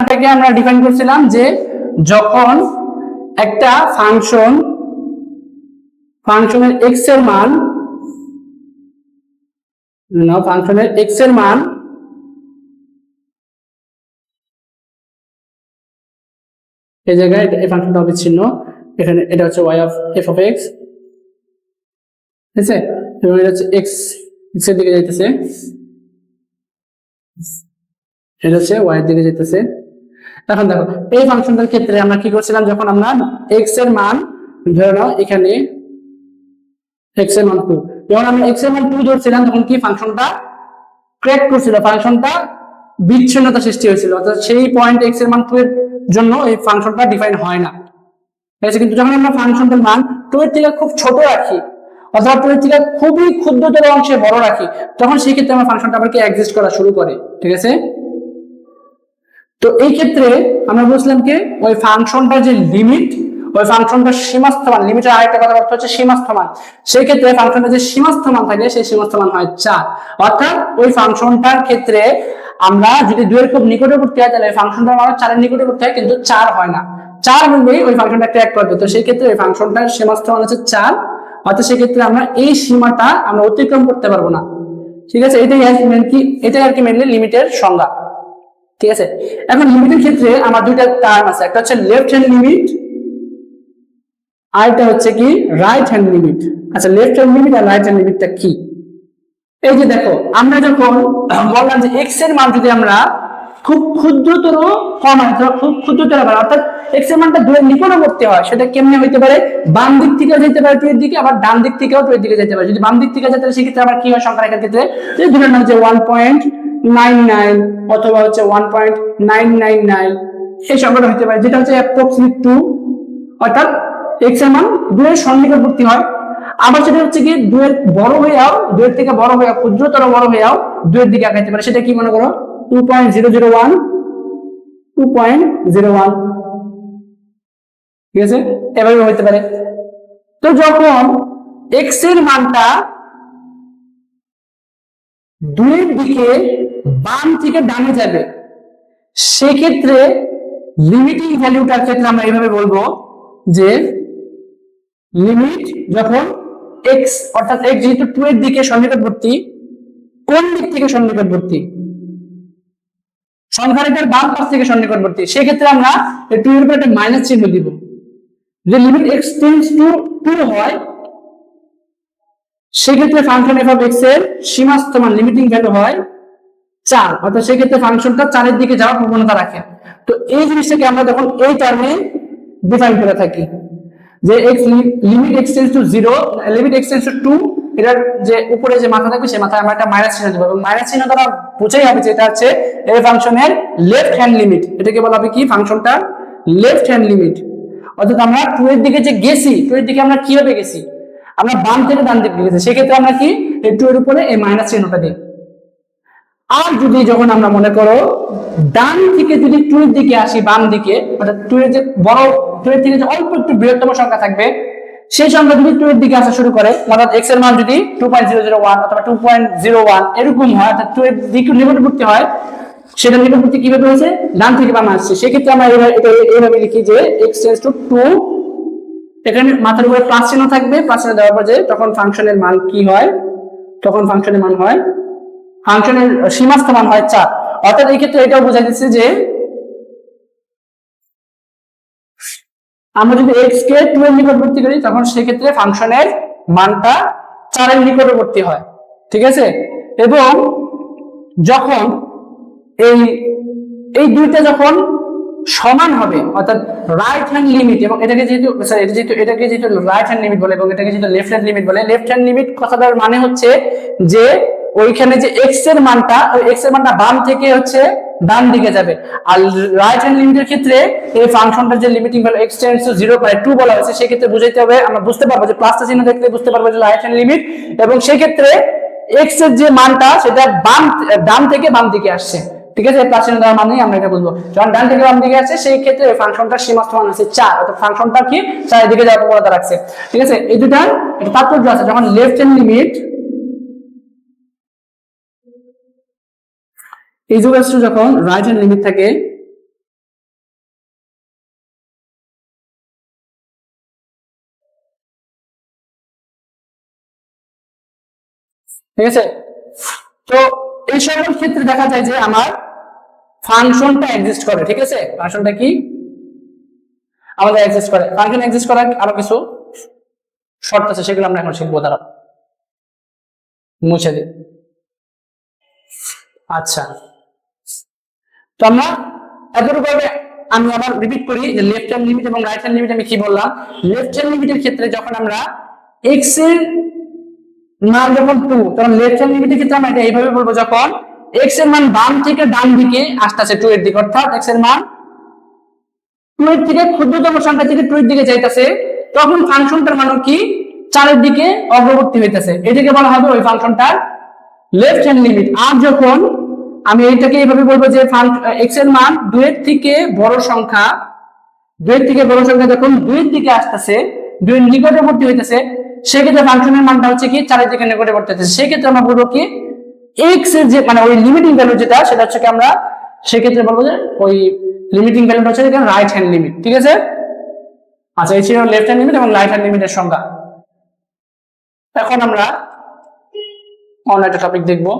ফাংশনটাকে আমরা ডিফাইন করছিলাম যে যখন একটা ফাংশনের এক্স এর মান এই জায়গায় এই ফাংশনটা অবিচ্ছিন্ন, এখানে এটা হচ্ছে y of f of x, ঠিক আছে, এবং এটা হচ্ছে x এর দিকে যাইতেছে, এটা হচ্ছে y এর দিকে যাইতেছে। এখন দেখো এই ফাংশনটার ক্ষেত্রে আমরা কি করছিলাম, যখন আমরা x এর মান ধরে নাও এখানে x এর মান 2, যখন আমরা x এর মান 2 ধরছিলাম তখন কি ফাংশনটা ক্র্যাক করছিল, ফাংশনটা বিচ্ছিন্নতা সৃষ্টি হয়েছিল, অর্থাৎ সেই পয়েন্ট x এর মান 2 এর জন্য এই ফাংশনটা ডিফাইন হয় না, ঠিক আছে। কিন্তু যখন আমরা ফাংশনটার মান 2 এর থেকে খুব ছোট রাখি অথবা 2 এর থেকে খুবই ক্ষুদ্রতর অংশে বড় রাখি, তখন সেই ক্ষেত্রে আমরা ফাংশনটা আবার কি এক্সিস্ট করা শুরু করে, ঠিক আছে। তো এই ক্ষেত্রে আমরা বুঝলাম কি ওই ফাংশনটার যে লিমিট, ওই ফাংশনটার সীমাস্থ মান, লিমিটের আরেকটা কথা অর্থ হচ্ছে সীমাস্থ মান, সেই ক্ষেত্রে ফাংশনটার যে সীমাস্থ মান থাকে সেই সীমাস্থ মান হয় 4, অর্থাৎ ওই ফাংশনটার ক্ষেত্রে আমরা যদি 2 এর খুব নিকটবর্তী হয় তাহলে ফাংশনটার মান 4 এর নিকটবর্তী হয়, কিন্তু 4 হয় না, 4 হলেই ওই ফাংশনটা ক্র্যাক করবে। তো সেই ক্ষেত্রে ওই ফাংশনটার সীমাস্থ মান হচ্ছে 4, অর্থাৎ সেই ক্ষেত্রে আমরা এই সীমাটা আমরা অতিক্রম করতে পারবো না, ঠিক আছে। এটাই আর কি মেইনলি লিমিটের সংজ্ঞা, ঠিক আছে। এখন লিমিটের ক্ষেত্রে আমার দুইটা টার্ম আছে, একটা হচ্ছে লেফট হ্যান্ড লিমিট, আরেকটা হচ্ছে কি রাইট হ্যান্ড লিমিট। আচ্ছা, লেফট হ্যান্ড লিমিট আর রাইট হ্যান্ড লিমিটটা কি? এই যে দেখো, আমরা যখন বললাম যে x এর মান যদি আমরা খুব ক্ষুদ্রতর কমাই, খুব ক্ষুদ্রতর হয়, অর্থাৎ x এর মানটা 2 এর নিকটবর্তী হয়, সেটা কেমনে হইতে পারে? বাম দিক থেকে যেতে পারে 2 এর দিকে, আবার ডান দিক থেকেও 2 এর দিকে যেতে পারে। যদি বাম দিক থেকে যেতে পারে সেক্ষেত্রে আবার কি হয় সংখ্যা রেখার ক্ষেত্রে, যদি ধরে নাও যে 1.99 অথবা হচ্ছে 1.999 এই সংখ্যাটা হতে পারে, যেটা হচ্ছে অ্যাপ্রক্সিমেট 2, অর্থাৎ x এর মান 2 এর সন্নিকটবর্তী হয়। আবার সেটা হচ্ছে কি 2 এর বড় হয়েও, 2 এর থেকে বড় হয়েও, ক্ষুদ্রতর বড় হয়েও 2 এর দিকে আগাইতে পারে, সেটা কি মনে করো 2.001, 2.01, ঠিক আছে, এভাবে হইতে পারে। তো যখন x এর মানটা 2 এর দিকে বাম থেকে ডানে যাবে, সেক্ষেত্রে লিমিটিং ভ্যালুটার ক্ষেত্রে আমরা এইভাবে বলবো যে লিমিট যখন x, অর্থাৎ x যেহেতু 2 এর দিকে সন্নিকটবর্তী, কোন দিক থেকে সন্নিকটবর্তী? সংখ্যা রেখার বাম পাশ থেকে সন্নিকটবর্তী, সেক্ষেত্রে আমরা 2 এর উপর একটা মাইনাস চিহ্ন দিব। যে লিমিট x টেন্ডস টু 2 হয়, সেক্ষেত্রে ফাংশন f অফ x এর সীমাস্থ মান লিমিটিং ভ্যালু হয় 4, অর্থাৎ সেক্ষেত্রে ফাংশনটা 4 এর দিকে যাওয়ার প্রবণতা রাখে। তো এই জিনিসটাকে আমরা যখন এই টার্মে ডিফাইন করে থাকি যে limit x tends to 0, limit x tends to 2, এটার যে উপরে যে মাথা থাকবে সেই মাথায় আমরা একটা মাইনাস চিহ্ন দেব, এবং মাইনাস চিহ্ন দ্বারা বোঝাই হবে যে এটা হচ্ছে এই ফাংশনের লেফট হ্যান্ড লিমিট। এটাকে বলা হবে কি ফাংশনটা লেফট হ্যান্ড লিমিট, অর্থাৎ আমরা 2 এর দিকে যে গেছি, 2 এর দিকে আমরা কিভাবে গেছি, আমরা বাম থেকে ডান দিকে গেছি, সেক্ষেত্রে আমরা কি এই 2 এর উপরে এই মাইনাস চিহ্নটা দিই। আর যদি যখন আমরা মনে করো ডান থেকে যদি 2 এর দিকে আসি, বাম দিকে, অর্থাৎ 2 এর যে বড়, 2 এর থেকে যে অল্প একটু বৃহত্তম সংখ্যা থাকবে, সেই সংখ্যা যদি 2 এর দিকে আসা শুরু করে, অর্থাৎ x এর মান যদি 2.001 অথবা 2.01 এরকম হয়, অর্থাৎ 2 এর দিকে নিকটবর্তী হয়, সেটা নিকটবর্তী কিভাবে হয়েছে, ডান থেকে বামে আসছে, সেক্ষেত্রে আমরা এইভাবে লিখি যে x টেন্ডস টু 2, এখানে মাথার উপরে প্লাস চিহ্ন থাকবে, প্লাস চিহ্ন দেওয়ার পর যে তখন ফাংশনের মান কি হয়, তখন ফাংশনের মান হয়, ফাংশনের সীমাস্থ মান হয় 4। অর্থাৎ এই ক্ষেত্রে এটাও বোঝা যাচ্ছে যে আমরা যদি x কে 2 এর নিকটবর্তী করি, তখন সেই ক্ষেত্রে ফাংশনের মানটা 4 এর নিকটবর্তী হয়, ঠিক আছে। এবং যখন এই দুইটা যখন সমান হবে, অর্থাৎ রাইট হ্যান্ড লিমিট, এবং এটাকে যেহেতু রাইট হ্যান্ড লিমিট বলে এবং এটাকে যেহেতু লেফট হ্যান্ড লিমিট বলে, লেফট হ্যান্ড লিমিট কথাটার মানে হচ্ছে যে ওইখানে যে x এর মানটা, ওই x এর মানটা বাম থেকে হচ্ছে ডান দিকে যাবে। আর রাইট হ্যান্ড লিমিটের ক্ষেত্রে এই ফাংশনটার যে limiting value x tends to 0.2 বলা হয়েছে, সেই ক্ষেত্রে বুঝাইতে হবে, আমরা বুঝতে পারবো যে প্লাসটা চিহ্ন দেখলে বুঝতে পারবো যে রাইট হ্যান্ড লিমিট, এবং সেই ক্ষেত্রে x এর যে মানটা সেটা ডান থেকে বাম দিকে আসছে, ঠিক আছে। প্লাস চিহ্ন দেওয়ার মানে আমরা এটা বুঝবো, যখন ডান থেকে বাম দিকে আছে সেই ক্ষেত্রে ফাংশনটার সীমাস্থ মান আছে 4, অর্থাৎ ফাংশনটা কি 4 এর দিকে যাওয়ার প্রবণতা রাখছে, ঠিক আছে। এই দুটার একটা তাৎপর্য আছে, যখন লেফট হ্যান্ড লিমিট যখন রাইট হ্যান্ড লিমিট থাকে, ঠিক আছে। তো এই সকল ক্ষেত্রে দেখা যায় যে আমার ফাংশনটা এক্সিস্ট করে। ঠিক আছে, ফাংশনটা কি আমাদের এক্সিস্ট করে। ফাংশন এক্সিস্ট করার আরো কিছু শর্ত আছে, সেগুলো আমরা এখন শিখবো। তারা মুছে দিই। আচ্ছা, তো আমরা এতটুকু আমি আবার রিপিট করি যে লেফট হ্যান্ড লিমিট এবং রাইট হ্যান্ড লিমিট আমি কি বললাম। লেফট হ্যান্ড লিমিটের ক্ষেত্রে যখন আমরা এক্স এর মান যখন 2, তখন লেফট হ্যান্ড লিমিটের ক্ষেত্রে আমরা এটা এইভাবে বলবো, যখন এক্স এর মান বাম থেকে ডান দিকে আসতেছে 2 এর দিকে, অর্থাৎ এক্স এর মান 2 এর থেকে ক্ষুদ্রতম সংখ্যা থেকে 2 এর দিকে যাইতেছে, তখন ফাংশনটার মান কি 4 এর দিকে অগ্রগতি হইতেছে, এটাকে বলা হবে ওই ফাংশনটার লেফট হ্যান্ড লিমিট। আর যখন আমি এইটাকে এইভাবে বলবো যে এক্স এর মান 2 এর থেকে বড় সংখ্যা, 2 এর থেকে বড় সংখ্যা যখন 2 এর দিকে আসতেছে, 2 এর নিকটবর্তী হইতেছে, সেক্ষেত্রে ফাংশনের মানটা হচ্ছে কি 4 এর দিকে নিকটবর্তী হচ্ছে। সেক্ষেত্রে আমরা বলবো কি এক্স এর যে মানে ওই লিমিটিং ভ্যালু যেটা, সেটা হচ্ছে কি আমরা সেক্ষেত্রে বলবো যে ওই লিমিটিং ভ্যালুটা হচ্ছে রাইট হ্যান্ড লিমিট। ঠিক আছে। আচ্ছা, এই ছিল লেফট হ্যান্ড লিমিট এবং রাইট হ্যান্ড লিমিটের সংজ্ঞা। এখন আমরা অন্য একটা টপিক দেখবো।